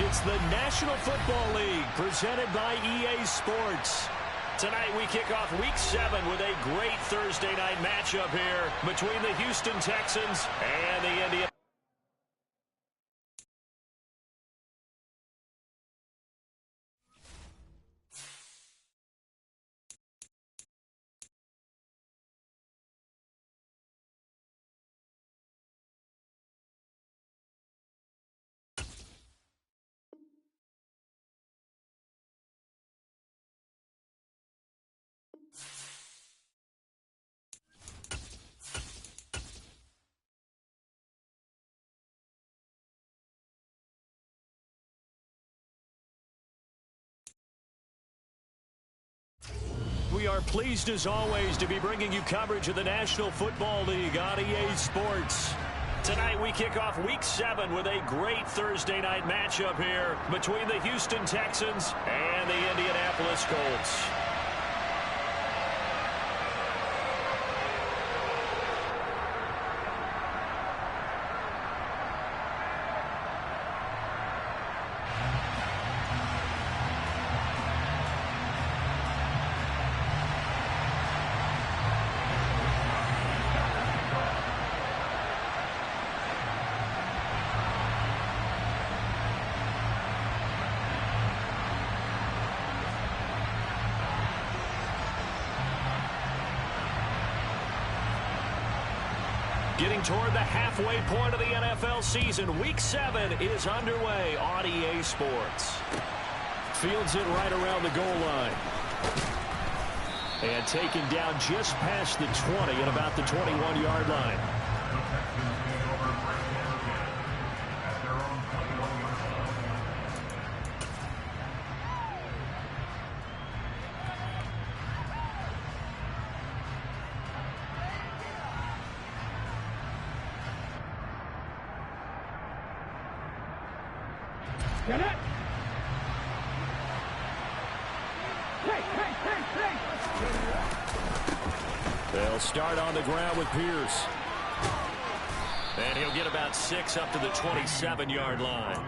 It's the National Football League presented by EA Sports. Tonight we kick off Week 7 with a great Thursday night matchup here between the Houston Texans and the Indianapolis. We are pleased, as always, to be bringing you coverage of the National Football League on EA Sports. Tonight, we kick off Week 7 with a great Thursday night matchup here between the Houston Texans and the Indianapolis Colts. Getting toward the halfway point of the NFL season, Week 7 is underway on EA Sports. Fields it right around the goal line. And taken down just past the 20 at about the 21-yard line. They'll start on the ground with Pierce. And he'll get about 6 up to the 27-yard line.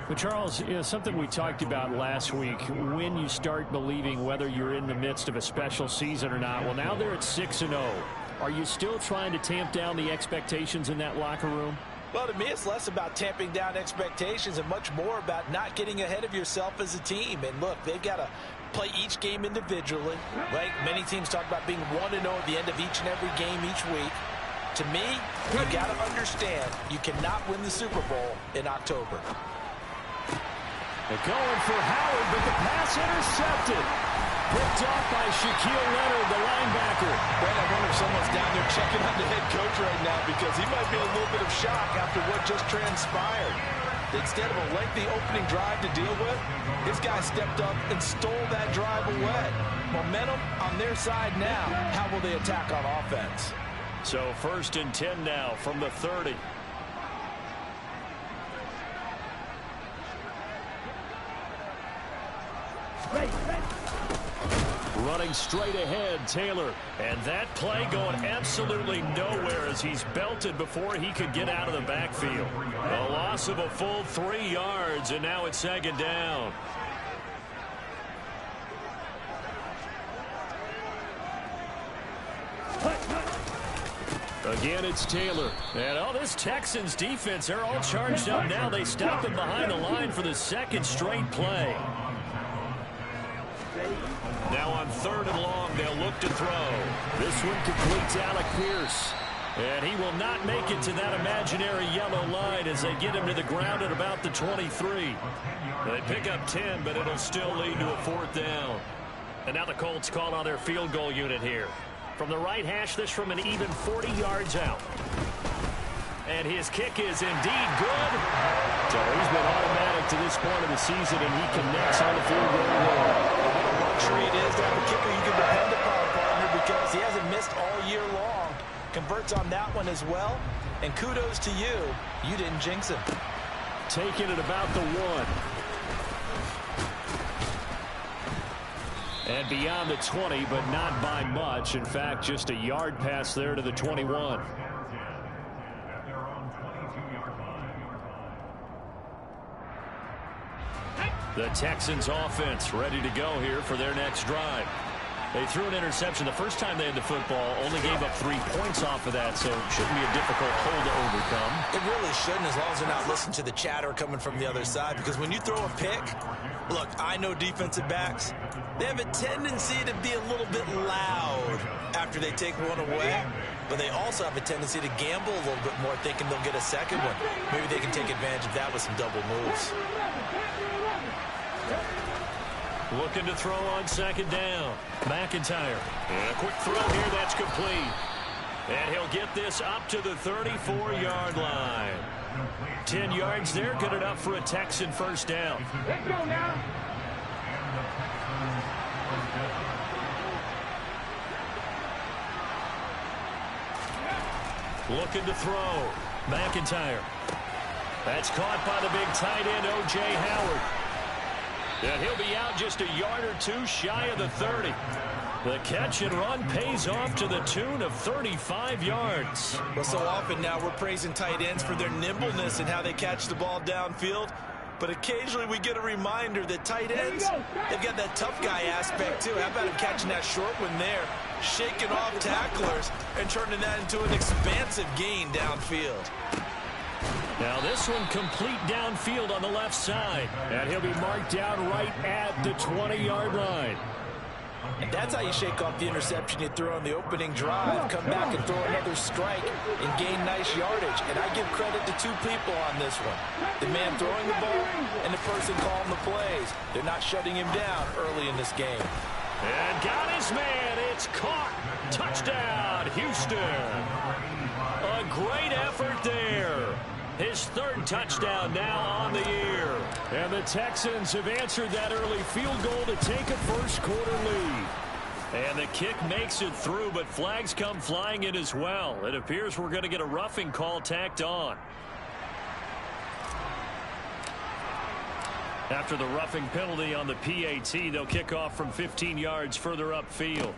But Charles, something we talked about last week, when you start believing whether you're in the midst of a special season or not. Well, now they're at 6-0. Are you still trying to tamp down the expectations in that locker room? Well, to me, it's less about tamping down expectations and much more about not getting ahead of yourself as a team. And look, they've got to play each game individually, right? Many teams talk about being 1-0 at the end of each and every game each week. To me, you got to understand you cannot win the Super Bowl in October. They're going for Howard, but the pass intercepted. Picked off by Shaquille Leonard, the linebacker. Brad, I wonder if someone's down there checking on the head coach right now because he might be in a little bit of shock after what just transpired. Instead of a lengthy opening drive to deal with, this guy stepped up and stole that drive away. Momentum on their side now. How will they attack on offense? So 1st and 10 now from the 30. Running straight ahead, Taylor. And that play going absolutely nowhere as he's belted before he could get out of the backfield. A loss of a full 3 yards, and now it's 2nd down. Again, it's Taylor. And, this Texans defense, they're all charged up now. They stop him behind the line for the 2nd straight play. Now on 3rd and long, they'll look to throw. This one completes Alec Pierce. And he will not make it to that imaginary yellow line as they get him to the ground at about the 23. They pick up 10, but it'll still lead to a 4th down. And now the Colts call on their field goal unit here. From the right hash, this from an even 40 yards out. And his kick is indeed good. So he's been automatic to this point of the season, and he connects on the field goal line. Luxury it is to have a kicker you can depend upon, partner, because he hasn't missed all year long. Converts on that one as well. And kudos to you. You didn't jinx him. Taking it about the 1. And beyond the 20, but not by much. In fact, just a yard pass there to the 21. The Texans offense ready to go here for their next drive. They threw an interception the first time they had the football, only gave up 3 points off of that, so it shouldn't be a difficult hole to overcome. It really shouldn't, as long as they're not listening to the chatter coming from the other side, because when you throw a pick, look, I know defensive backs, they have a tendency to be a little bit loud after they take one away, but they also have a tendency to gamble a little bit more, thinking they'll get a second one. Maybe they can take advantage of that with some double moves. Looking to throw on second down. McIntyre. And a quick throw here that's complete. And he'll get this up to the 34-yard line. 10 yards there, good enough for a Texan first down. Let's go now. Looking to throw. McIntyre. That's caught by the big tight end, O.J. Howard. And he'll be out just a yard or two shy of the 30. The catch and run pays off to the tune of 35 yards. Well, so often now we're praising tight ends for their nimbleness and how they catch the ball downfield. But occasionally we get a reminder that tight ends, they've got that tough guy aspect too. How about him catching that short one there, shaking off tacklers, and turning that into an expansive gain downfield. Now this one complete downfield on the left side. And he'll be marked down right at the 20-yard line. And that's how you shake off the interception you threw on the opening drive. Come back and throw another strike and gain nice yardage. And I give credit to 2 people on this one. The man throwing the ball and the person calling the plays. They're not shutting him down early in this game. And got his man. It's caught. Touchdown, Houston. A great effort there. His 3rd touchdown now on the year. And the Texans have answered that early field goal to take a first-quarter lead. And the kick makes it through, but flags come flying in as well. It appears we're going to get a roughing call tacked on. After the roughing penalty on the PAT, they'll kick off from 15 yards further upfield.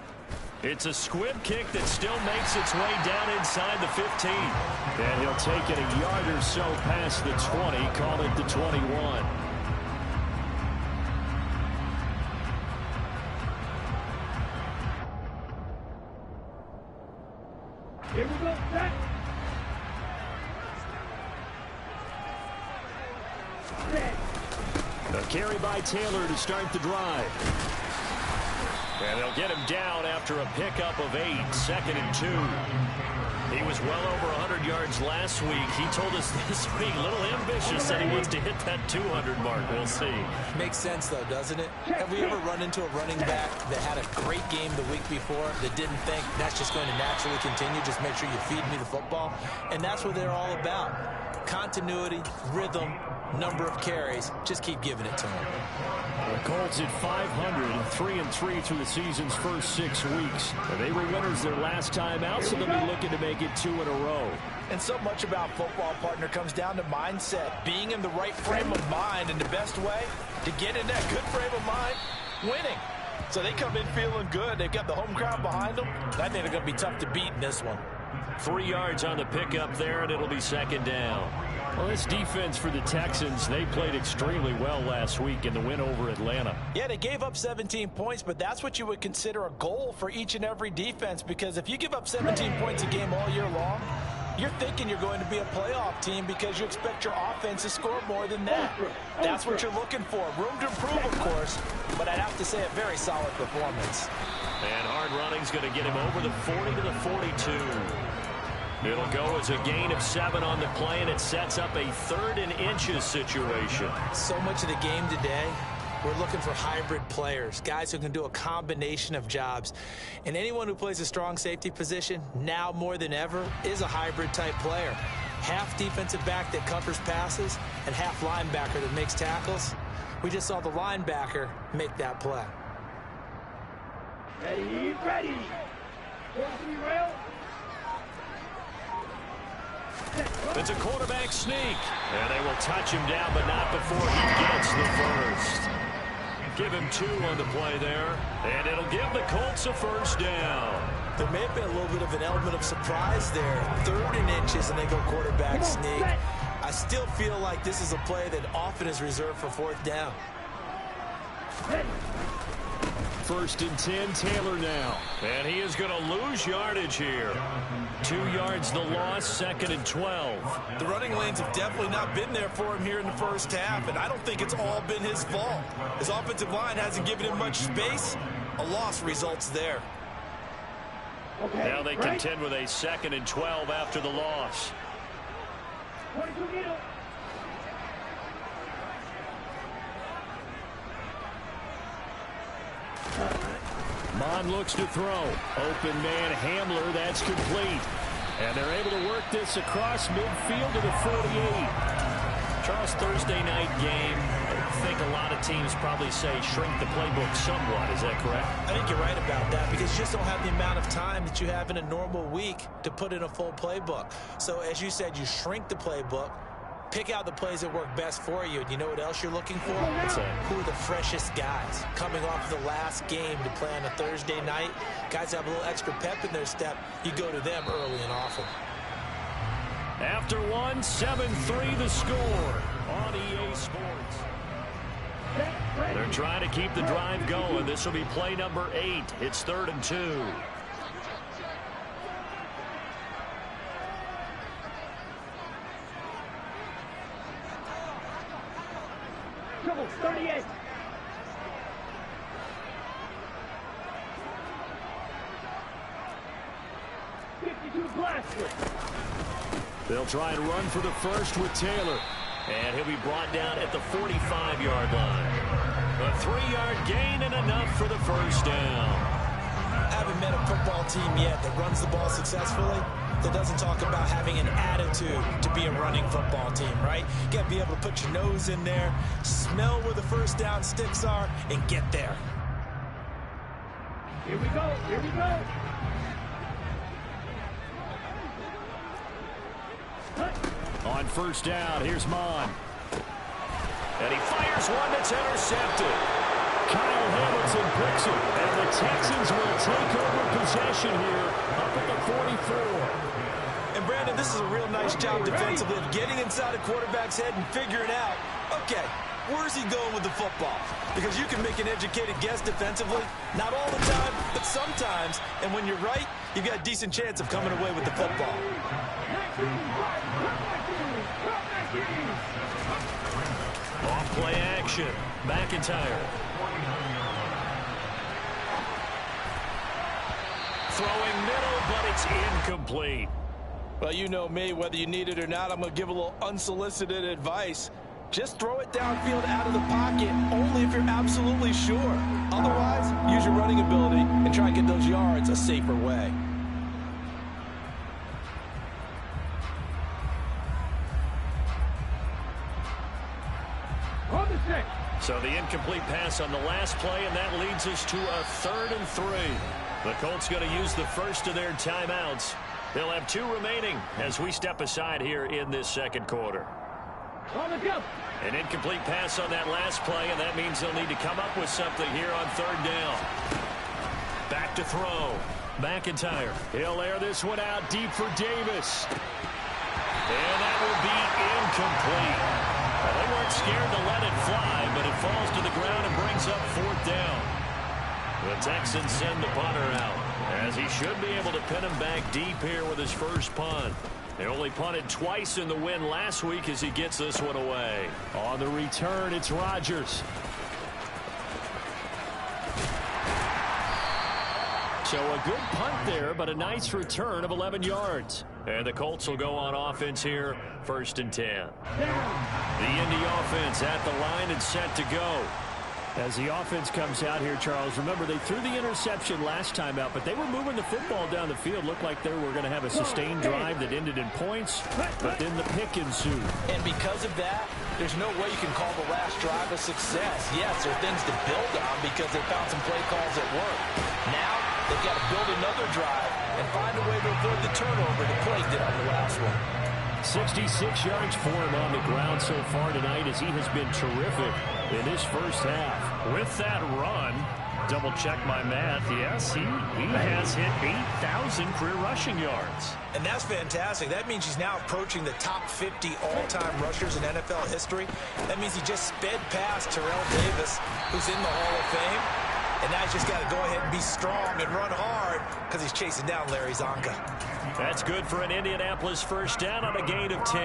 It's a squib kick that still makes its way down inside the 15. And he'll take it a yard or so past the 20, call it the 21. Here we go, set. A carry by Taylor to start the drive. And they'll get him down after a pickup of 8, 2nd and 2. He was well over 100 yards last week. He told us this week, a little ambitious, said he wants to hit that 200 mark. We'll see. Makes sense, though, doesn't it? Have we ever run into a running back that had a great game the week before that didn't think that's just going to naturally continue? Just make sure you feed me the football. And that's what they're all about. Continuity, rhythm, number of carries. Just keep giving it to them. The Colts at 500 and 3-3 through the season's first 6 weeks. And they were winners their last time out, so they'll be looking to make it 2 in a row. And so much about football, partner, comes down to mindset. Being in the right frame of mind, and the best way to get in that good frame of mind, winning. So they come in feeling good. They've got the home crowd behind them. I think they're going to be tough to beat in this one. 3 yards on the pickup there, and it'll be 2nd down. Well, this defense for the Texans, they played extremely well last week in the win over Atlanta. Yeah, they gave up 17 points, but that's what you would consider a goal for each and every defense, because if you give up 17 points a game all year long, you're thinking you're going to be a playoff team because you expect your offense to score more than that. That's what you're looking for. Room to improve, of course, but I'd have to say a very solid performance. And hard running's going to get him over the 40 to the 42. It'll go as a gain of 7 on the play, and it sets up a 3rd and inches situation. So much of the game today, we're looking for hybrid players, guys who can do a combination of jobs. And anyone who plays a strong safety position, now more than ever, is a hybrid type player. Half defensive back that covers passes and half linebacker that makes tackles. We just saw the linebacker make that play. Ready, ready. Rail. It's a quarterback sneak. And they will touch him down, but not before he gets the first. Give him 2 on the play there. And it'll give the Colts a first down. There may have been a little bit of an element of surprise there. 3rd and inches, and they go quarterback sneak. I still feel like this is a play that often is reserved for 4th down. First and 10, Taylor now. And he is going to lose yardage here. 2 yards the loss, 2nd and 12. The running lanes have definitely not been there for him here in the first half, and I don't think it's all been his fault. His offensive line hasn't given him much space. A loss results there. Okay, Now they contend with a 2nd and 12 after the loss. 22 middle. Mon looks to throw. Open man Hamler, that's complete. And they're able to work this across midfield to the 48. Charles, Thursday night game, I think a lot of teams probably say shrink the playbook somewhat. Is that correct? I think you're right about that because you just don't have the amount of time that you have in a normal week to put in a full playbook. So as you said, you shrink the playbook, pick out the plays that work best for you. And you know what else you're looking for? Who are the freshest guys coming off the last game to play on a Thursday night? Guys have a little extra pep in their step. You go to them early and often. After one, 7-3 the score on EA Sports. They're trying to keep the drive going. This will be play number 8. It's 3rd and 2. Trouble, 38. They'll try and run for the first with Taylor. And he'll be brought down at the 45-yard line. A 3-yard gain and enough for the first down. I haven't met a football team yet that runs the ball successfully that doesn't talk about having an attitude to be a running football team, right? You got to be able to put your nose in there, smell where the first down sticks are, and get there. Here we go. Here we go. On first down, here's Mon. And he fires one that's intercepted. Kyle Hamilton picks it, and the Texans will take over possession here up at the 44. And Brandon, this is a real nice job defensively of getting inside a quarterback's head and figuring out, okay, where's he going with the football? Because you can make an educated guess defensively, not all the time, but sometimes. And when you're right, you've got a decent chance of coming away with the football. Off play action. McIntyre. Throwing middle, but it's incomplete. Well, you know me, whether you need it or not, I'm going to give a little unsolicited advice. Just throw it downfield out of the pocket, only if you're absolutely sure. Otherwise, use your running ability and try and get those yards a safer way. So the incomplete pass on the last play, and that leads us to a 3rd and 3. The Colts going to use the first of their timeouts. They'll have 2 remaining as we step aside here in this second quarter. An incomplete pass on that last play, and that means they'll need to come up with something here on 3rd down. Back to throw. McIntyre. He'll air this one out deep for Davis. And that will be incomplete. Well, they weren't scared to let it fly, but it falls to the ground and brings up 4th down. The Texans send the punter out, as he should be able to pin him back deep here with his first punt. They only punted twice in the win last week as he gets this one away. On the return, it's Rodgers. So a good punt there, but a nice return of 11 yards. And the Colts will go on offense here, 1st and 10. The Indy offense at the line and set to go. As the offense comes out here, Charles, remember they threw the interception last time out, but they were moving the football down the field. Looked like they were going to have a sustained drive that ended in points, but then the pick ensued. And because of that, there's no way you can call the last drive a success. Yes, there are things to build on because they found some play calls that work. Now, they've got to build another drive and find a way to avoid the turnover that plagued it on the last one. 66 yards for him on the ground so far tonight as he has been terrific in this first half. With that run, Double check my math. Yes, he has hit 8,000 career rushing yards. And that's fantastic. That means he's now approaching the top 50 all-time rushers in NFL history. That means he just sped past Terrell Davis, who's in the Hall of Fame. And now he's just got to go ahead and be strong and run hard because he's chasing down Larry Zonka. That's good for an Indianapolis first down on a gain of 10.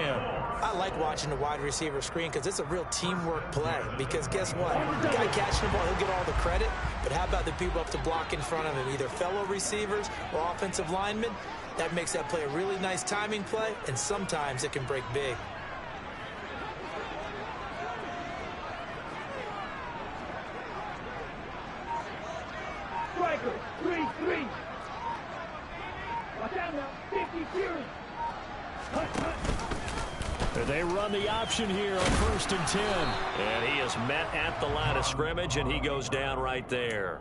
I like watching the wide receiver screen because it's a real teamwork play. Because guess what? The guy catching the ball, he'll get all the credit. But how about the people up to block in front of him, either fellow receivers or offensive linemen? That makes that play a really nice timing play, and sometimes it can break big. Striker, 3-3. Watch out now, 50 Fury. They run the option here on 1st and 10. And he is met at the line of scrimmage, and he goes down right there.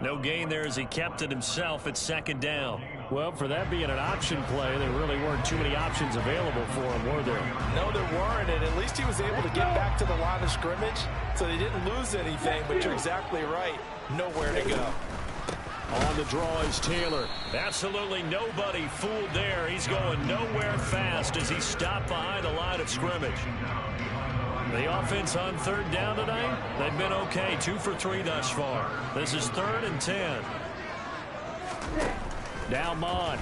No gain there as he kept it himself at 2nd down. Well, for that being an option play, there really weren't too many options available for him, were there? No, there weren't, and at least he was able to get back to the line of scrimmage, so they didn't lose anything, but you're exactly right. Nowhere to go. On the draw is Taylor. Absolutely nobody fooled there. He's going nowhere fast as he stopped behind the line of scrimmage. The offense on 3rd down tonight, they've been okay. 2 for 3 thus far. This is 3rd and 10. Now Mon.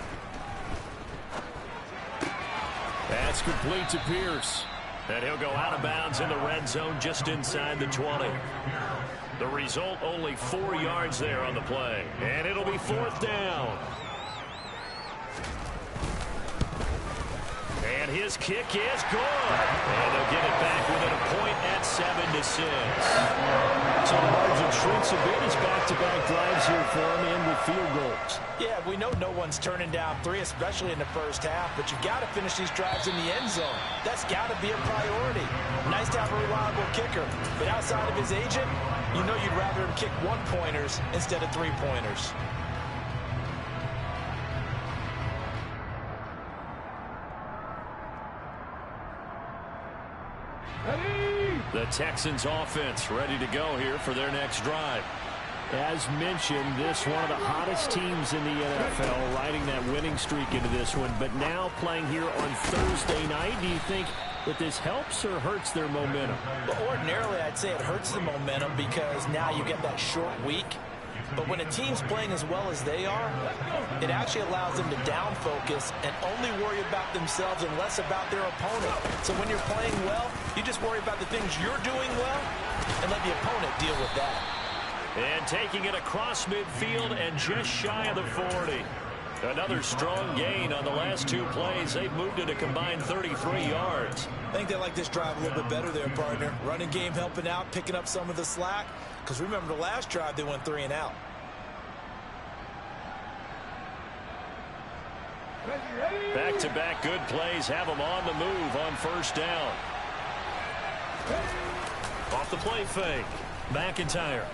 That's complete to Pierce. And he'll go out of bounds in the red zone just inside the 20. The result, only 4 yards there on the play. And it'll be 4th down. And his kick is good. And they'll get it back within a point at 7-6. So the margin shrinks a bit as back-to-back drives here for him and with field goals. Yeah, we know no one's turning down 3, especially in the first half, but you got to finish these drives in the end zone. That's got to be a priority. Nice to have a reliable kicker, but outside of his agent, you know you'd rather him kick 1-pointers instead of 3-pointers. The Texans offense ready to go here for their next drive. As mentioned, this one of the hottest teams in the NFL, riding that winning streak into this one, but now playing here on Thursday night. Do you think that this helps or hurts their momentum? Well, ordinarily, I'd say it hurts the momentum because now you get that short week. But when a team's playing as well as they are, it actually allows them to down focus and only worry about themselves and less about their opponent. So when you're playing well, you just worry about the things you're doing well and let the opponent deal with that. And taking it across midfield and just shy of the 40. Another strong gain on the last 2 plays. They've moved it a combined 33 yards. I think they like this drive a little bit better there, partner. Running game helping out, picking up some of the slack. Because remember, the last drive, they went 3 and out. Back-to-back good plays have them on the move on 1st down. Off the play fake. McIntyre.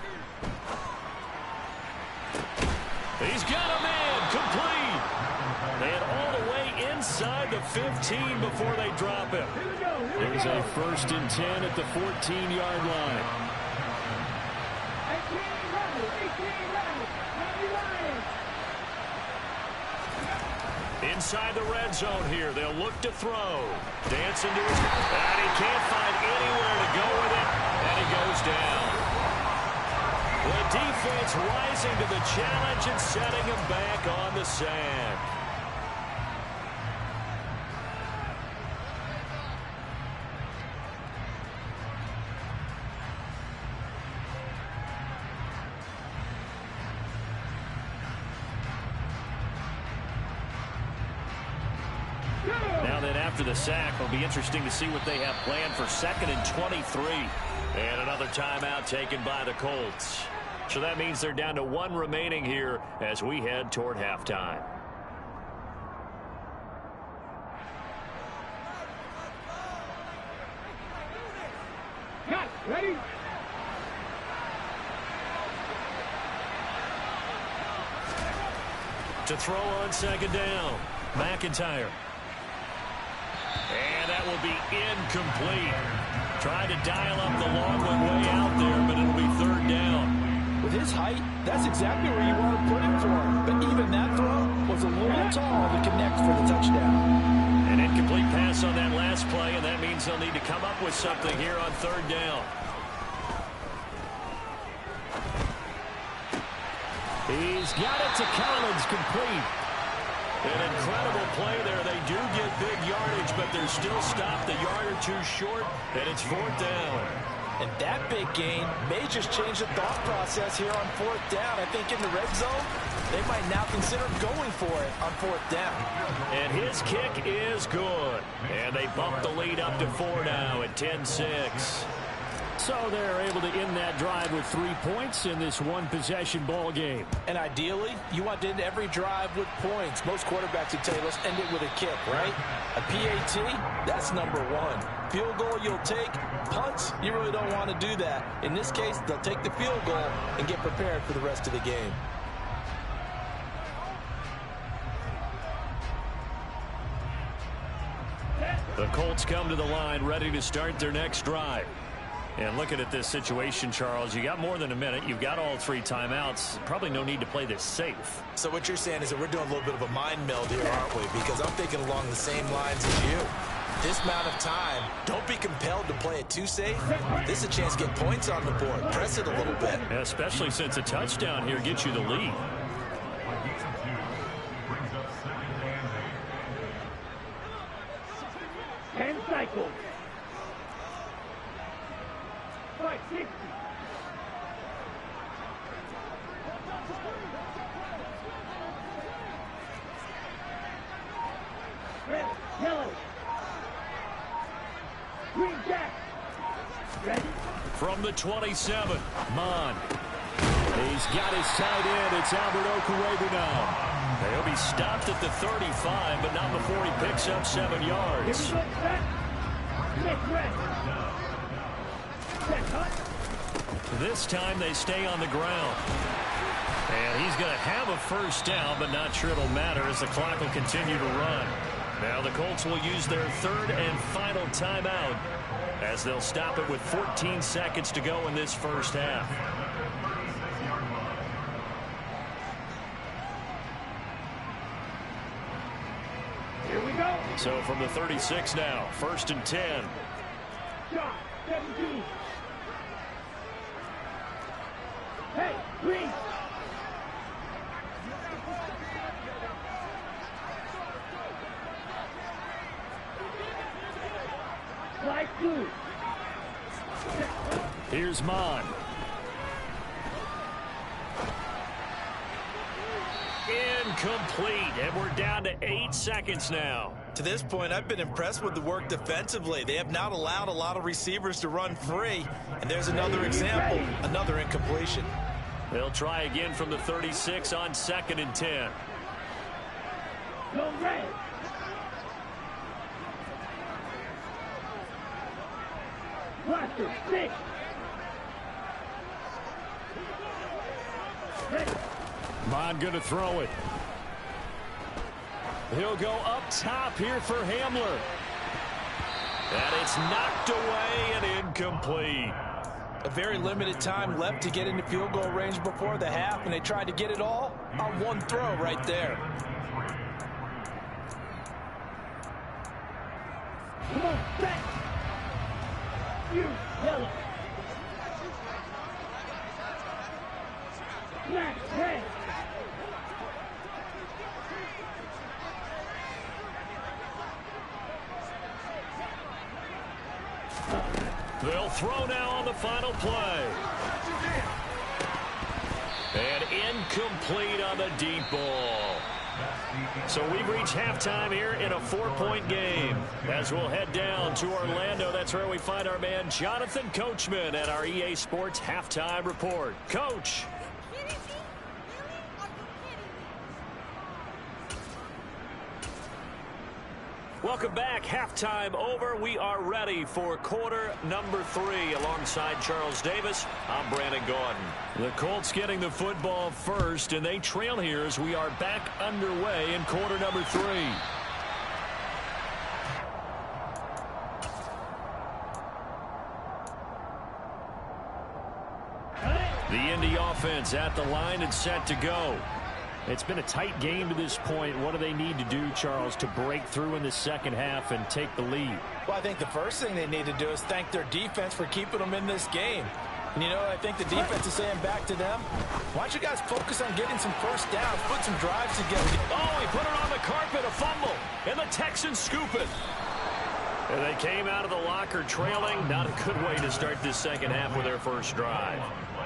He's got him in. Complete. And all the way inside the 15 before they drop him. There's a 1st and 10 at the 14-yard line. Inside the red zone here. They'll look to throw. Dancing to his... And he can't find anywhere to go with it. And he goes down. The defense rising to the challenge and setting him back on the sand. Now then, after the sack, it'll be interesting to see what they have planned for 2nd and 23. And another timeout taken by the Colts. So that means they're down to 1 remaining here as we head toward halftime. Cut, ready? To throw on 2nd down. McIntyre. And that will be incomplete. Tried to dial up the long one way out there, but it'll be 3rd down. With his height, that's exactly where you want to put it for him. But even that throw was a little tall to connect for the touchdown. An incomplete pass on that last play, and that means they'll need to come up with something here on third down. He's got it to Collins, complete. An incredible play there. They do get big yardage, but they're still stopped a yard or two short, and it's fourth down. And that big gain may just change the thought process here on fourth down. I think in the red zone, they might now consider going for it on fourth down. And his kick is good. And they bump the lead up to 4 now at 10-6. So they're able to end that drive with 3 points in this one-possession ball game. And ideally, you want to end every drive with points. Most quarterbacks would tell you, let's end it with a kick, right? A PAT, that's number one. Field goal you'll take. Punts, you really don't want to do that. In this case, they'll take the field goal and get prepared for the rest of the game. The Colts come to the line ready to start their next drive. And looking at this situation, Charles, you got more than a minute. You've got all 3 timeouts. Probably no need to play this safe. So what you're saying is that we're doing a little bit of a mind meld here, aren't we? Because I'm thinking along the same lines as you. This amount of time, don't be compelled to play it too safe. This is a chance to get points on the board. Press it a little bit. Especially since a touchdown here gets you the lead. Ten cycles. 560. Red, yellow. Green jack. Ready? From the 27, Mon. He's got his tight end. It's Albert Okwuegbunam now. He'll be stopped at the 35, but not before he picks up 7 yards. Here we go, set. Get ready. Set, cut. This time they stay on the ground. And he's going to have a first down, but not sure it'll matter as the clock will continue to run. Now the Colts will use their third and final timeout as they'll stop it with 14 seconds to go in this first half. Here we go. So from the 36 now, 1st and 10. Shot. 17. Hey, green. Light blue. Here's Mon. Incomplete, and we're down to 8 seconds now. To this point, I've been impressed with the work defensively. They have not allowed a lot of receivers to run free. And there's another example, another incompletion. They'll try again from the 36 on 2nd and 10. Go red. Blaster, 6. Ready. Mon going to throw it. He'll go up top here for Hamler. And it's knocked away and incomplete. A very limited time left to get into field goal range before the half, and they tried to get it all on one throw right there. Come on, set. You, yellow. Smash, red. They'll throw now on the final play. And incomplete on the deep ball. So we've reached halftime here in a 4-point game. As we'll head down to Orlando, that's where we find our man Jonathan Coachman at our EA Sports Halftime Report. Coach. Welcome back. Halftime over. We are ready for quarter number 3. Alongside Charles Davis, I'm Brandon Gaudin. The Colts getting the football first, and they trail here as we are back underway in quarter number 3. The Indy offense offense at the line and set to go. It's been a tight game to this point. What do they need to do, Charles, to break through in the second half and take the lead? Well, I think the first thing they need to do is thank their defense for keeping them in this game. And you know what I think the defense is saying back to them? Why don't you guys focus on getting some first downs, put some drives together. Oh, he put it on the carpet, a fumble, and the Texans scoop it. And they came out of the locker trailing. Not a good way to start this second half with their first drive.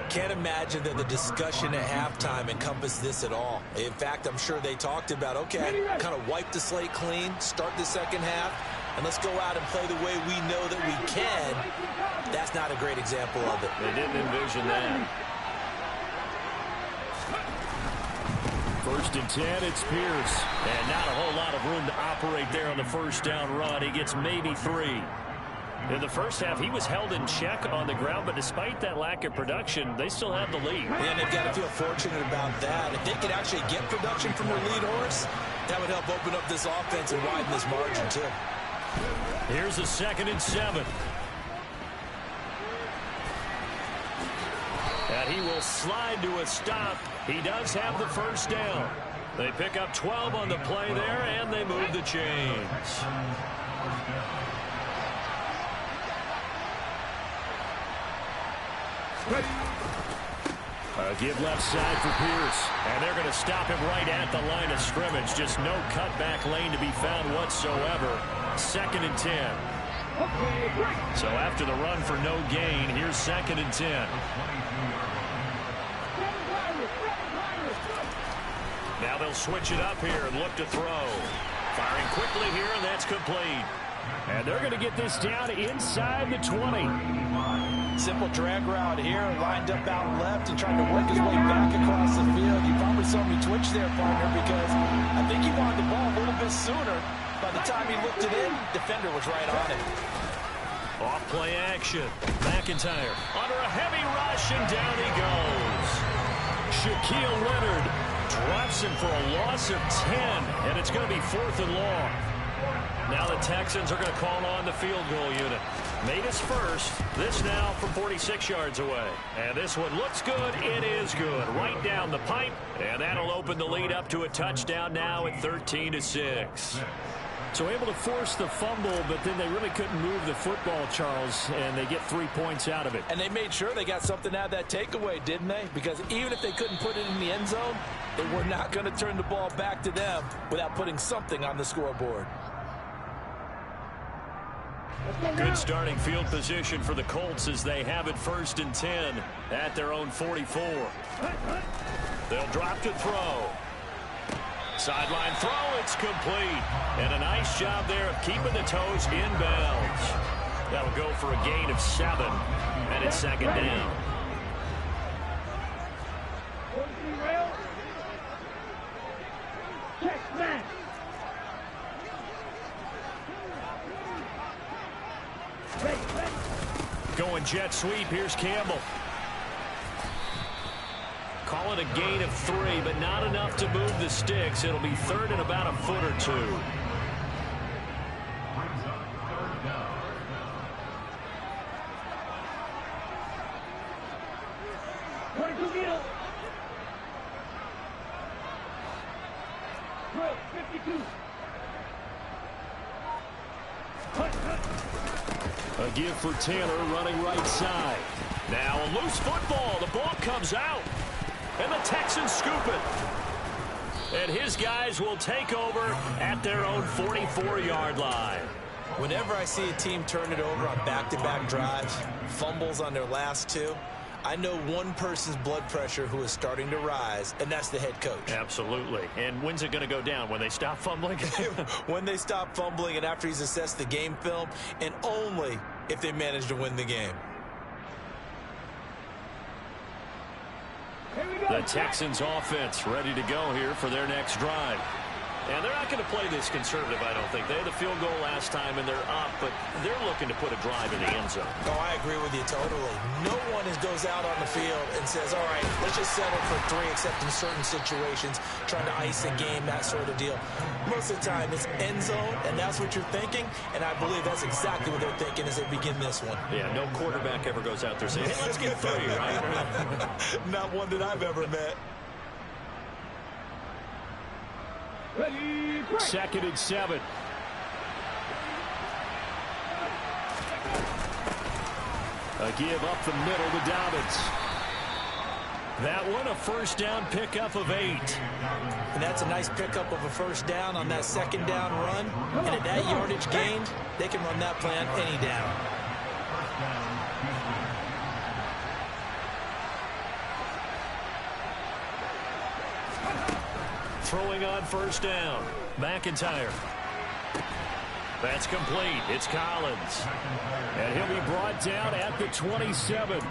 Can't imagine that the discussion at halftime encompassed this at all. In fact, I'm sure they talked about, okay, kind of wipe the slate clean, start the second half, and let's go out and play the way we know that we can. That's not a great example of it. They didn't envision that. 1st and 10, it's Pierce. And not a whole lot of room to operate there on the first down run. He gets maybe 3. In the first half, he was held in check on the ground, but despite that lack of production, they still have the lead. And they've got to feel fortunate about that. If they could actually get production from their lead horse, that would help open up this offense and widen this margin, too. Here's a 2nd and 7. And he will slide to a stop. He does have the first down. They pick up 12 on the play there, and they move the chains. A give left side for Pierce. And they're going to stop him right at the line of scrimmage. Just no cutback lane to be found whatsoever. 2nd and 10. So after the run for no gain, here's 2nd and 10. Now they'll switch it up here and look to throw. Firing quickly here, and that's complete. And they're going to get this down inside the 20. Simple drag route here, lined up out left and trying to work his way back across the field. You probably saw me twitch there, partner, because I think he wanted the ball a little bit sooner. By the time he looked it in, defender was right on it. Off play action. McIntyre under a heavy rush, and down he goes. Shaquille Leonard drops him for a loss of 10, and it's going to be 4th and long. Now the Texans are going to call on the field goal unit. Made his first. This now from 46 yards away. And this one looks good. It is good. Right down the pipe. And that'll open the lead up to a touchdown now at 13-6. So able to force the fumble, but then they really couldn't move the football, Charles, and they get 3 points out of it. And they made sure they got something out of that takeaway, didn't they? Because even if they couldn't put it in the end zone, they were not going to turn the ball back to them without putting something on the scoreboard. Good starting field position for the Colts as they have it 1st and 10 at their own 44. They'll drop to throw. Sideline throw, it's complete. And a nice job there of keeping the toes inbounds. That'll go for a gain of 7, and it's 2nd down. Check back. Going jet sweep, here's Campbell. Call it a gain of 3, but not enough to move the sticks. It'll be 3rd and about a foot or 2. A give for Taylor running right side. Now a loose football. The ball comes out. And the Texans scoop it. And his guys will take over at their own 44-yard line. Whenever I see a team turn it over on back-to-back drives, fumbles on their last 2, I know one person's blood pressure who is starting to rise, and that's the head coach. Absolutely. And when's it going to go down? When they stop fumbling? When they stop fumbling and after he's assessed the game film, and only if they manage to win the game. The Texans offense ready to go here for their next drive. And they're not going to play this conservative, I don't think. They had the field goal last time, and they're up, but they're looking to put a drive in the end zone. Oh, I agree with you totally. No one goes out on the field and says, all right, let's just settle for 3, except in certain situations, trying to ice a game, that sort of deal. Most of the time, it's end zone, and that's what you're thinking, and I believe that's exactly what they're thinking as they begin this one. Yeah, no quarterback ever goes out there saying, hey, let's get 3, right? Not one that I've ever met. Ready, break. 2nd and 7. A give up the middle to Dobbins. That one, a first down pickup of 8. And that's a nice pickup of a first down on that 2nd down run. And at that yardage gained, they can run that play on any down. Throwing on first down. McIntyre. That's complete. It's Collins. And he'll be brought down at the 27.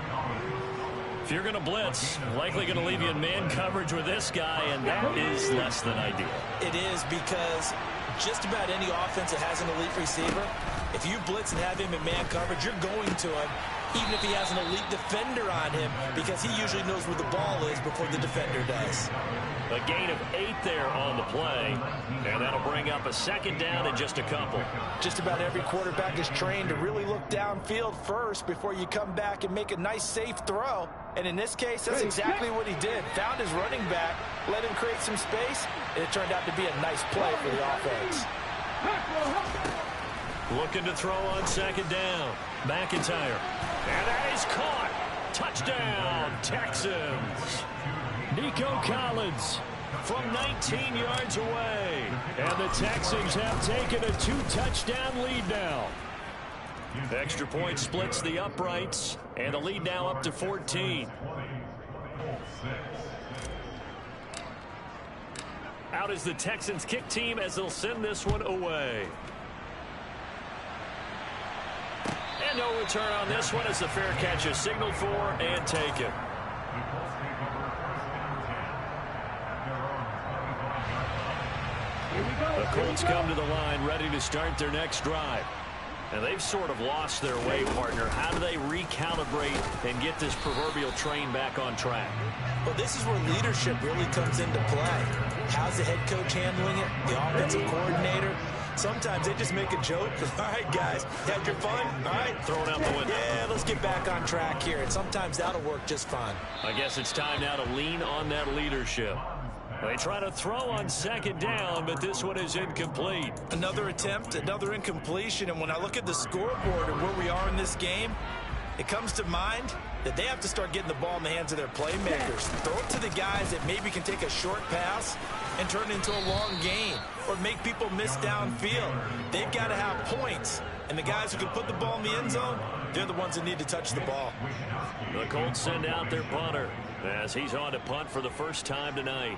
If you're going to blitz, likely going to leave you in man coverage with this guy, and that is less than ideal. It is, because just about any offense that has an elite receiver, if you blitz and have him in man coverage, you're going to him, even if he has an elite defender on him, because he usually knows where the ball is before the defender does. A gain of 8 there on the play, and that'll bring up a 2nd down in just a couple. Just about every quarterback is trained to really look downfield first before you come back and make a nice, safe throw. And in this case, that's exactly what he did. Found his running back, let him create some space, and it turned out to be a nice play for the offense. Looking to throw on 2nd down. McIntyre. And that is caught. Touchdown, Texans. Nico Collins from 19 yards away. And the Texans have taken a 2-touchdown lead now. Extra point splits the uprights, and the lead now up to 14. Out is the Texans kick team as they'll send this one away. And no return on this one as the fair catch is signaled for and taken. The Colts come to the line ready to start their next drive. And they've sort of lost their way, partner. How do they recalibrate and get this proverbial train back on track? Well, this is where leadership really comes into play. How's the head coach handling it? The offensive coordinator? Sometimes they just make a joke. All right, guys, had your fun? All right. Throw it out the window. Yeah, let's get back on track here. And sometimes that'll work just fine. I guess it's time now to lean on that leadership. They try to throw on 2nd down, but this one is incomplete. Another attempt, another incompletion. And when I look at the scoreboard and where we are in this game, it comes to mind that they have to start getting the ball in the hands of their playmakers. Throw it to the guys that maybe can take a short pass and turn it into a long gain or make people miss downfield. They've got to have points. And the guys who can put the ball in the end zone, they're the ones that need to touch the ball. The Colts send out their punter as he's on to punt for the first time tonight.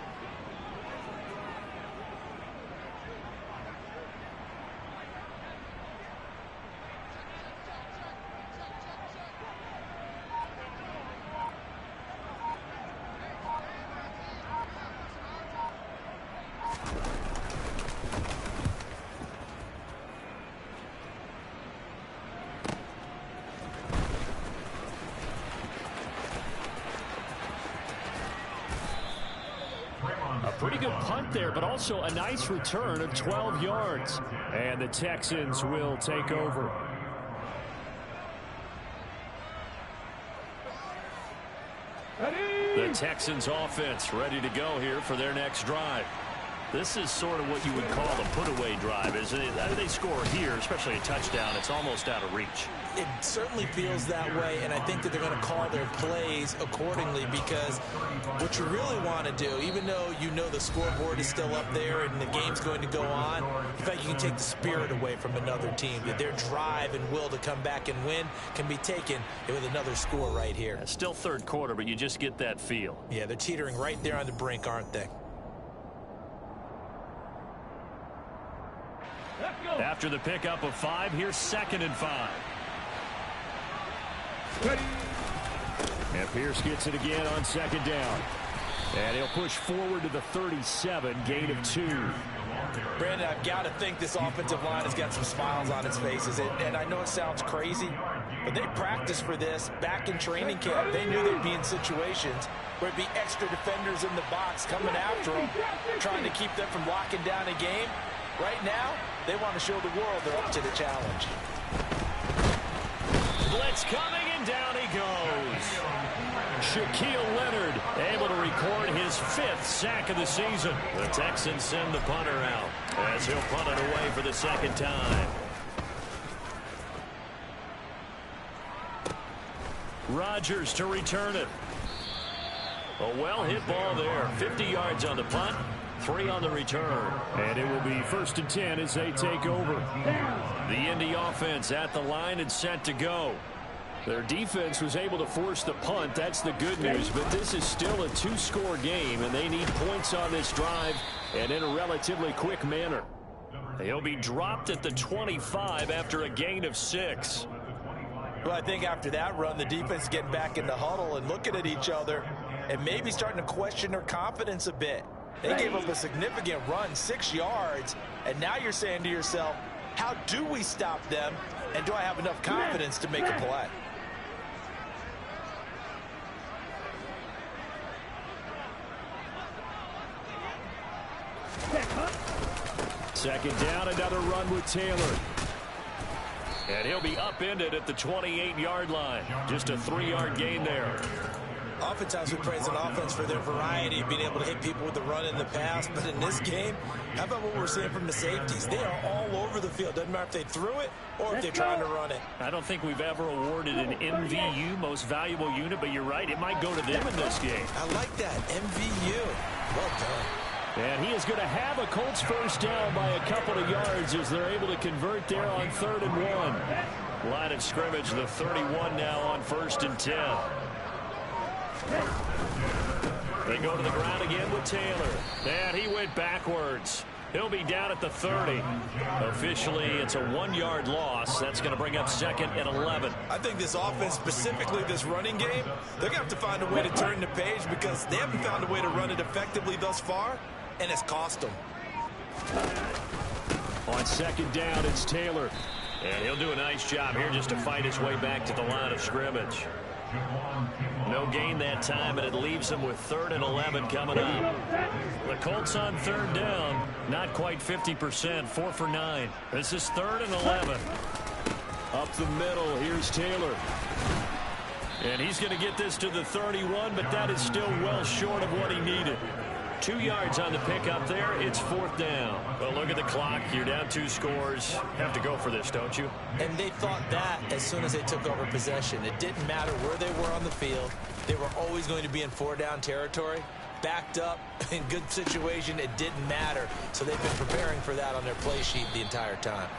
Pretty good punt there, but also a nice return of 12 yards. And the Texans will take over. The Texans offense ready to go here for their next drive. This is sort of what you would call a put-away drive, isn't it? How do they score here, especially a touchdown? It's almost out of reach. It certainly feels that way, and I think that they're going to call their plays accordingly, because what you really want to do, even though you know the scoreboard is still up there and the game's going to go on, in fact, you can take the spirit away from another team, that their drive and will to come back and win can be taken with another score right here. Yeah, still 3rd quarter, but you just get that feel. Yeah, they're teetering right there on the brink, aren't they? After the pickup of 5, here's 2nd and 5. Ready. And Pierce gets it again on 2nd down. And he'll push forward to the 37, gain of 2. Brandon, I've got to think this offensive line has got some smiles on its faces. And I know it sounds crazy, but they practiced for this back in training camp. They knew they'd be in situations where it'd be extra defenders in the box coming after them, trying to keep them from locking down a game. Right now, they want to show the world they're up to the challenge. Blitz coming, and down he goes. Shaquille Leonard able to record his 5th sack of the season. The Texans send the punter out as he'll punt it away for the 2nd time. Rodgers to return it. A well-hit ball there. 50 yards on the punt, 3 on the return. And it will be 1st and 10 as they take over. The Indy offense at the line and set to go. Their defense was able to force the punt. That's the good news. But this is still a 2-score game, and they need points on this drive and in a relatively quick manner. He'll be dropped at the 25 after a gain of 6. Well, I think after that run, the defense is getting back in the huddle and looking at each other and maybe starting to question their confidence a bit. They gave up a significant run, 6 yards, and now you're saying to yourself, how do we stop them, and do I have enough confidence to make a play? Second down, another run with Taylor. And he'll be upended at the 28-yard line. Just a 3-yard gain there. Oftentimes we praise an offense for their variety, being able to hit people with the run in the pass. But in this game, how about what we're seeing from the safeties? They are all over the field. Doesn't matter if they threw it or if they're trying to run it. I don't think we've ever awarded an MVU, most valuable unit, but you're right, it might go to them in this game. I like that, MVU. Well done. And he is going to have a Colts first down by a couple of yards as they're able to convert there on 3rd and 1. Line of scrimmage, the 31 now on 1st and 10. They go to the ground again with Taylor. And he went backwards. He'll be down at the 30. Officially, it's a 1-yard loss. That's going to bring up 2nd and 11. I think this offense, specifically this running game, they're going to have to find a way to turn the page because they haven't found a way to run it effectively thus far, and it's cost them. On 2nd down, it's Taylor. And he'll do a nice job here just to fight his way back to the line of scrimmage. No gain that time, and it leaves him with 3rd and 11 coming up. The Colts on 3rd down, not quite 50%, 4 for 9. This is 3rd and 11. Up the middle, here's Taylor. And he's going to get this to the 31, but that is still well short of what he needed. 2 yards on the pickup there. It's 4th down. Well, look at the clock. You're down 2 scores. Have to go for this, don't you? And they thought that as soon as they took over possession. It didn't matter where they were on the field. They were always going to be in 4-down territory. Backed up, in good situation, it didn't matter. So they've been preparing for that on their play sheet the entire time.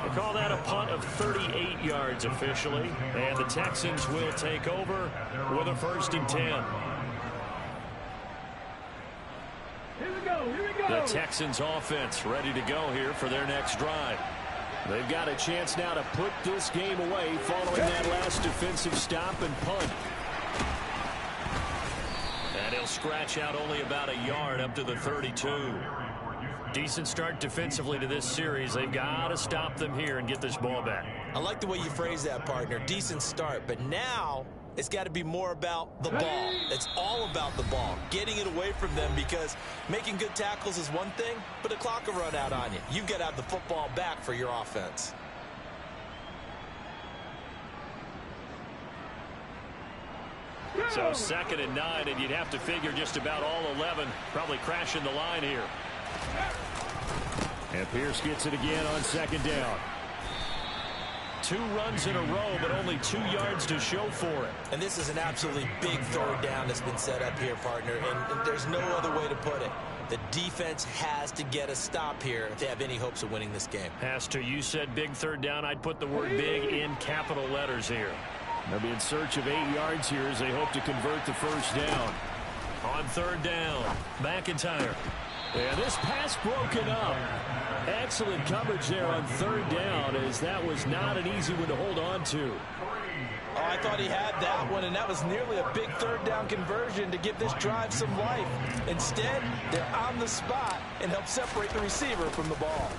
They call that a punt of 38 yards officially. And the Texans will take over with a 1st and 10. The Texans offense ready to go here for their next drive. They've got a chance now to put this game away following that last defensive stop and punt. And he'll scratch out only about a yard up to the 32. Decent start defensively to this series. They've got to stop them here and get this ball back. I like the way you phrase that, partner. Decent start, but now it's got to be more about the ball. It's all about the ball, getting it away from them, because making good tackles is one thing, but the clock will run out on you. You've got to have the football back for your offense. So 2nd and 9, and you'd have to figure just about all 11 probably crashing the line here. And Pierce gets it again on 2nd down. 2 runs in a row, but only 2 yards to show for it. And this is an absolutely big 3rd down that's been set up here, partner, and there's no other way to put it. The defense has to get a stop here if they have any hopes of winning this game. Has to. You said big 3rd down. I'd put the word big in capital letters here. They'll be in search of 8 yards here as they hope to convert the 1st down. On 3rd down, McIntyre. And this pass broken up. Excellent coverage there on 3rd down, as that was not an easy one to hold on to. Oh, I thought he had that one, and that was nearly a big third down conversion to give this drive some life. Instead, they're on the spot and help separate the receiver from the ball.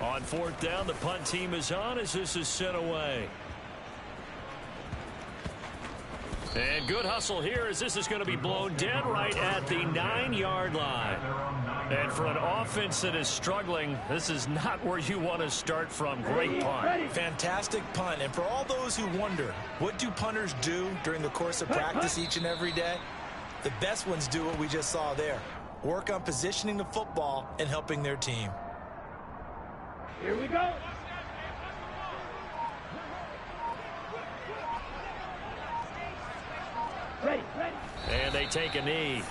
On fourth down, the punt team is on as this is sent away. And good hustle here as this is going to be blown dead right at the 9-yard line. And for an offense that is struggling, this is not where you want to start from. Great punt. Fantastic punt. And for all those who wonder, what do punters do during the course of practice each and every day? The best ones do what we just saw there. Work on positioning the football and helping their team. Here we go. Ready. And they take a knee.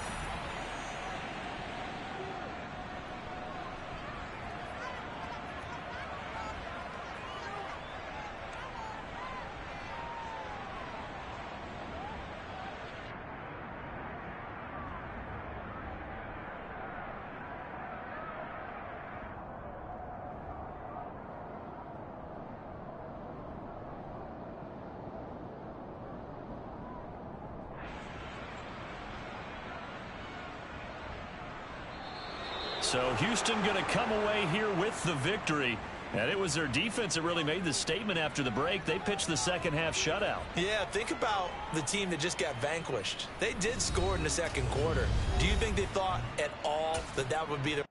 So Houston going to come away here with the victory. And it was their defense that really made the statement after the break. They pitched the second half shutout. Yeah, think about the team that just got vanquished. They did score in the second quarter. Do you think they thought at all that that would be the